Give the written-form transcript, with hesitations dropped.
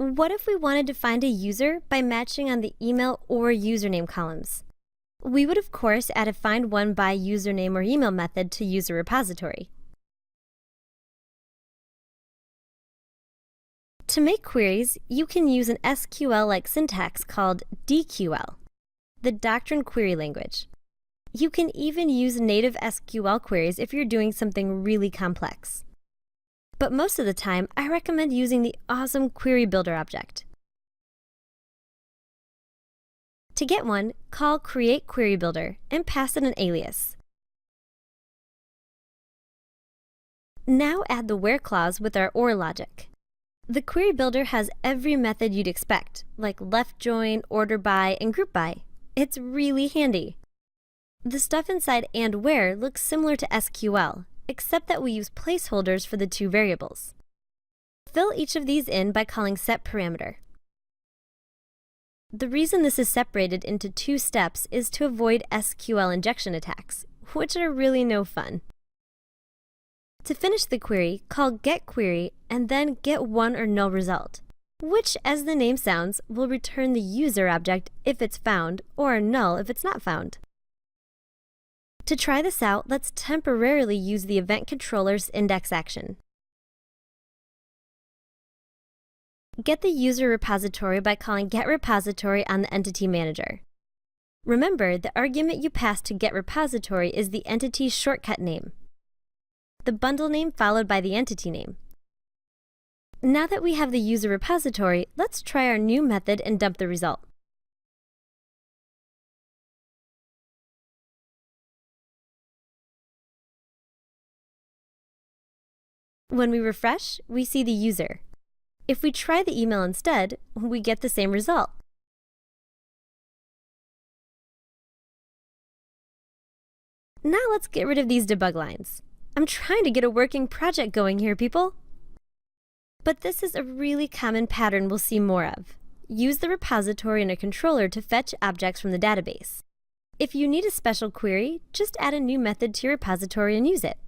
What if we wanted to find a user by matching on the email or username columns? We would, of course, add a find one by username or email method to user repository. To make queries, you can use an SQL-like syntax called DQL, the Doctrine query language. You can even use native SQL queries if you're doing something really complex. But most of the time, I recommend using the awesome QueryBuilder object. To get one, call create_QueryBuilder and pass it an alias. Now add the where clause with our OR logic. The QueryBuilder has every method you'd expect, like left join, order by, and group by. It's really handy. The stuff inside and where looks similar to SQL, except that we use placeholders for the two variables. Fill each of these in by calling setParameter. The reason this is separated into two steps is to avoid SQL injection attacks, which are really no fun. To finish the query, call getQuery and then get1 or null result, which, as the name sounds, will return the user object if it's found or null if it's not found. To try this out, let's temporarily use the event controller's index action. Get the user repository by calling getRepository on the entity manager. Remember, the argument you pass to getRepository is the entity's shortcut name, the bundle name followed by the entity name. Now that we have the user repository, let's try our new method and dump the result. When we refresh, we see the user. If we try the email instead, we get the same result. Now let's get rid of these debug lines. I'm trying to get a working project going here, people. But this is a really common pattern we'll see more of. Use the repository in a controller to fetch objects from the database. If you need a special query, just add a new method to your repository and use it.